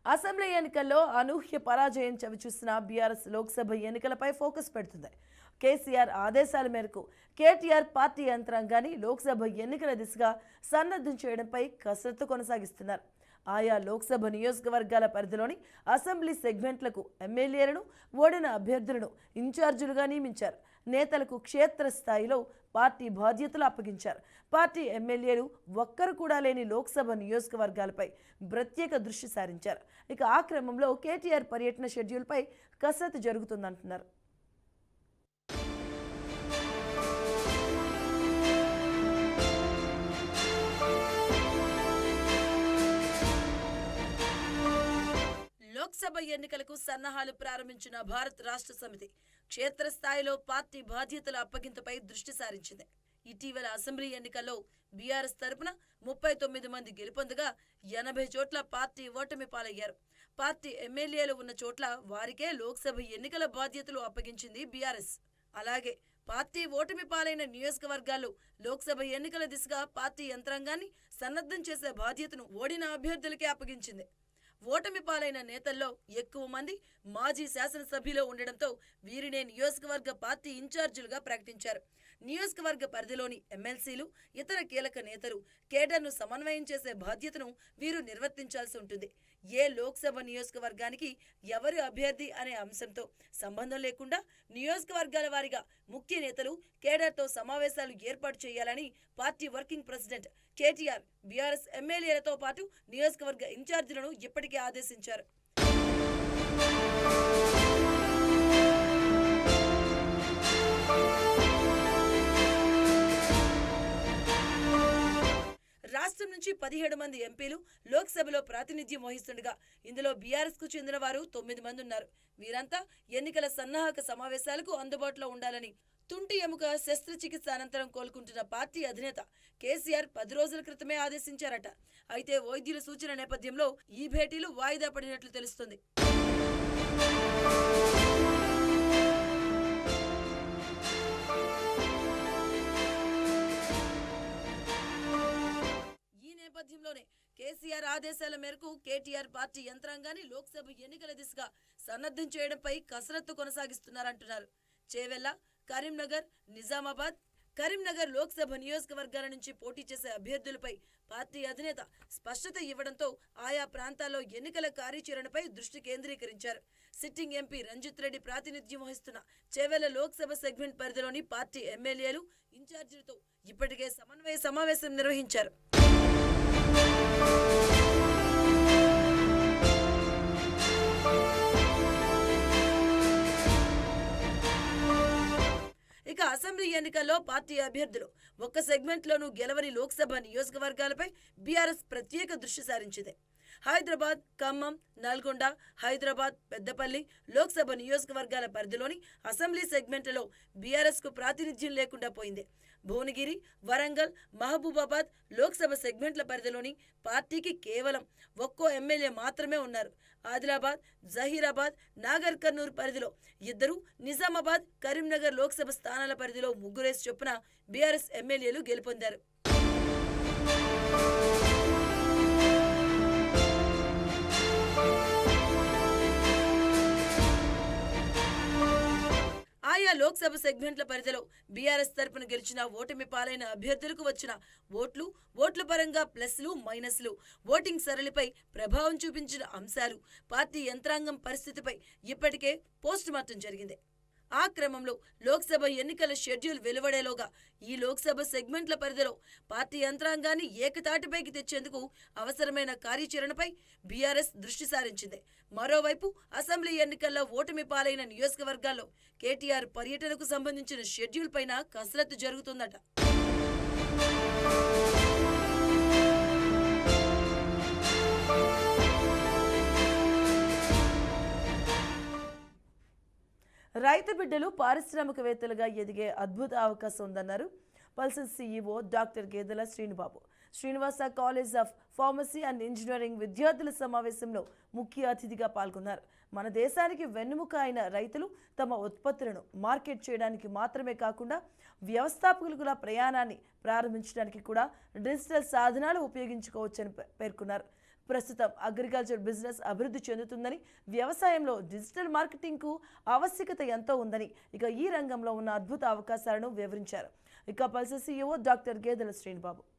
Assembly ఎన్నికల్లో అనూహ్య పరాజయం చవిచూసిన BRS Lok Sabha ఎన్నికలపై ఫోకస్ పెడుతుంది. కేసీఆర్ ఆదేశాల మేరకు కేటీఆర్ పార్టీ యంత్రాంగాన్ని లోక్సభ ఎన్నికల దిశగా సన్నద్ధం చేయడంపై కసరత్తు కొనసాగిస్తున్నారు. ఆయా లోక్సభ నియోజకవర్గాల పరిధిలోని అసెంబ్లీ సెగ్మెంట్లకు ఎమ్మెల్యేలను, ఓడిన అభ్యర్థులను ఇన్ఛార్జీలుగా నియమించారు. నేతలకు క్షేత్రస్థాయిలో పార్టీ బాధ్యతలు అప్పగించారు. పార్టీ ఎమ్మెల్యేలు ఒక్కరు కూడా లేని లోక్సభ నియోజకవర్గాలపై ప్రత్యేక దృష్టి సారించారు. ఇక ఆ క్రమంలో కేటీఆర్ పర్యటన షెడ్యూల్పై కసరత్తు జరుగుతుందంటున్నారు. లోక్సభ ఎన్నికలకు సన్నాహాలు ప్రారంభించిన భారత్ రాష్ట్ర సమితి క్షేత్రస్థాయిలో పార్టీ బాధ్యతల అప్పగింతపై దృష్టి సారించింది. ఇటీవల అసెంబ్లీ ఎన్నికల్లో బీఆర్ఎస్ తరపున 39 మంది గెలుపొందగా 80 చోట్ల పార్టీ ఓటమి పాలయ్యారు. పార్టీ ఎమ్మెల్యేలు ఉన్న చోట్ల వారికే లోక్సభ ఎన్నికల బాధ్యతలు అప్పగించింది బీఆర్ఎస్. అలాగే పార్టీ ఓటమి పాలైన నియోజకవర్గాల్లో లోక్సభ ఎన్నికల దిశగా పార్టీ యంత్రాంగాన్ని సన్నద్ధం చేసే బాధ్యతను ఓడిన అభ్యర్థులకే అప్పగించింది. ఓటమి పాలైన నేతల్లో ఎక్కువ మంది మాజీ శాసనసభ్యులు ఉండడంతో వీరినే నియోజకవర్గ పార్టీ ఇన్ఛార్జీలుగా ప్రకటించారు. నియోజకవర్గ పరిధిలోని ఎమ్మెల్సీలు, ఇతర కీలక నేతలు, కేడర్ను సమన్వయం చేసే బాధ్యతను వీరు నిర్వర్తించాల్సి ఉంటుంది. ఏ లోక్సభ నియోజకవర్గానికి ఎవరు అభ్యర్థి అనే అంశంతో సంబంధం లేకుండా నియోజకవర్గాల వారీగా ముఖ్య నేతలు, కేడర్తో సమావేశాలు ఏర్పాటు చేయాలని party working president KTR BRS ఎమ్మెల్యేలతో పాటు నియోజకవర్గ ఇన్ఛార్జీలను ఇప్పటికే ఆదేశించారు. రాష్ట్రం నుంచి 17 మంది ఎంపీలు లోక్సభలో ప్రాతినిధ్యం వహిస్తుండగా ఇందులో బీఆర్ఎస్ కు చెందిన వారు 9 మంది ఉన్నారు. వీరంతా ఎన్నికల సన్నాహక సమావేశాలకు అందుబాటులో ఉండాలని తుంటి ఎముక శస్త్రచికిత్స అనంతరం కోలుకుంటున్న పార్టీ అధినేత కేసీఆర్ 10 రోజుల క్రితమే ఆదేశించారట. అయితే వైద్యుల సూచన నేపథ్యంలో ఈ భేటీలు వాయిదా పడినట్లు తెలుస్తుంది. నేపథ్యంలోనే కేసీఆర్ ఆదేశాల మేరకు కేటీఆర్ పార్టీ యంత్రాంగాన్ని లోక్సభ ఎన్నికల దిశగా సన్నద్ధం చేయడంపై కసరత్తు కొనసాగిస్తున్నారంటున్నారు. చేవెళ్ల, కరీంనగర్, నిజామాబాద్, కరీంనగర్ లోక్సభ నియోజకవర్గాల నుంచి పోటీ చేసే అభ్యర్థులపై పార్టీ అధినేత స్పష్టత ఇవ్వడంతో ఆయా ప్రాంతాల్లో ఎన్నికల కార్యాచరణపై దృష్టి కేంద్రీకరించారు. సిట్టింగ్ ఎంపీ రంజిత్ రెడ్డి ప్రాతినిధ్యం వహిస్తున్న చేవెళ్ల లోక్సభ సెగ్మెంట్ పరిధిలోని పార్టీ ఎమ్మెల్యేలు, ఇన్ఛార్జీలతో ఇప్పటికే సమన్వయ సమావేశం నిర్వహించారు. ఇక అసెంబ్లీ ఎన్నికల్లో పార్టీ అభ్యర్థులు ఒక్క సెగ్మెంట్లోనూ గెలవని లోక్సభ నియోజకవర్గాలపై బీఆర్ఎస్ ప్రత్యేక దృష్టి సారించింది. హైదరాబాద్, ఖమ్మం, నల్గొండ, హైదరాబాద్, పెద్దపల్లి లోక్సభ నియోజకవర్గాల పరిధిలోని అసెంబ్లీ సెగ్మెంట్లలో బీఆర్ఎస్ కు ప్రాతినిధ్యం లేకుండా పోయింది. భువనగిరి, వరంగల్, మహబూబాబాద్ లోక్సభ సెగ్మెంట్ల పరిధిలోని పార్టీకి కేవలం ఒక్కో ఎమ్మెల్యే మాత్రమే ఉన్నారు. ఆదిలాబాద్, జహీరాబాద్, నాగర్ కర్నూలు పరిధిలో 2, నిజామాబాద్, కరీంనగర్ లోక్సభ స్థానాల పరిధిలో 3 చొప్పున బీఆర్ఎస్ ఎమ్మెల్యేలు గెలుపొందారు. ఆయా లోక్సభ సెగ్మెంట్ల పరిధిలో బీఆర్ఎస్ తరపున గెలిచిన ఓటమి పాలైన అభ్యర్థులకు వచ్చిన ఓట్ల పరంగా ప్లస్లు, మైనస్లు, ఓటింగ్ సరళిపై ప్రభావం చూపించిన అంశాలు, పార్టీ యంత్రాంగం పరిస్థితిపై ఇప్పటికే పోస్టుమార్టం జరిగింది. ఆ క్రమంలో లోక్సభ ఎన్నికల షెడ్యూల్ వెలువడేలోగా ఈ లోక్సభ సెగ్మెంట్ల పరిధిలో పార్టీ యంత్రాంగాన్ని ఏకతాటిపైకి తెచ్చేందుకు అవసరమైన కార్యాచరణపై బీఆర్ఎస్ దృష్టి సారించింది. మరోవైపు అసెంబ్లీ ఎన్నికల్లో ఓటమి పాలైన నియోజకవర్గాల్లో కేటీఆర్ పర్యటనకు సంబంధించిన షెడ్యూల్ పైన కసరత్తు జరుగుతుందట. రైతు బిడ్డలు పారిశ్రామికవేత్తలుగా ఎదిగే అద్భుత అవకాశం ఉందన్నారు పల్సర్ సీఈఓ డాక్టర్ గేదెల Srinivasa college of pharmacy and engineering విద్యార్థుల సమావేశంలో ముఖ్య అతిథిగా పాల్గొన్నారు. మన దేశానికి వెన్నెముక అయిన రైతులు తమ ఉత్పత్తులను మార్కెట్ చేయడానికి మాత్రమే కాకుండా వ్యవస్థాపకుల ప్రయాణాన్ని ప్రారంభించడానికి కూడా డిజిటల్ సాధనాలు ఉపయోగించుకోవచ్చని పేర్కొన్నారు. ప్రస్తుతం అగ్రికల్చర్ బిజినెస్ అభివృద్ధి చెందుతుందని, వ్యవసాయంలో డిజిటల్ మార్కెటింగ్కు ఆవశ్యకత ఎంతో ఉందని, ఇక ఈ రంగంలో ఉన్న అద్భుత అవకాశాలను వివరించారు. ఇక పల్సర్ CEO డాక్టర్ గేదెల శ్రీనిబాబు.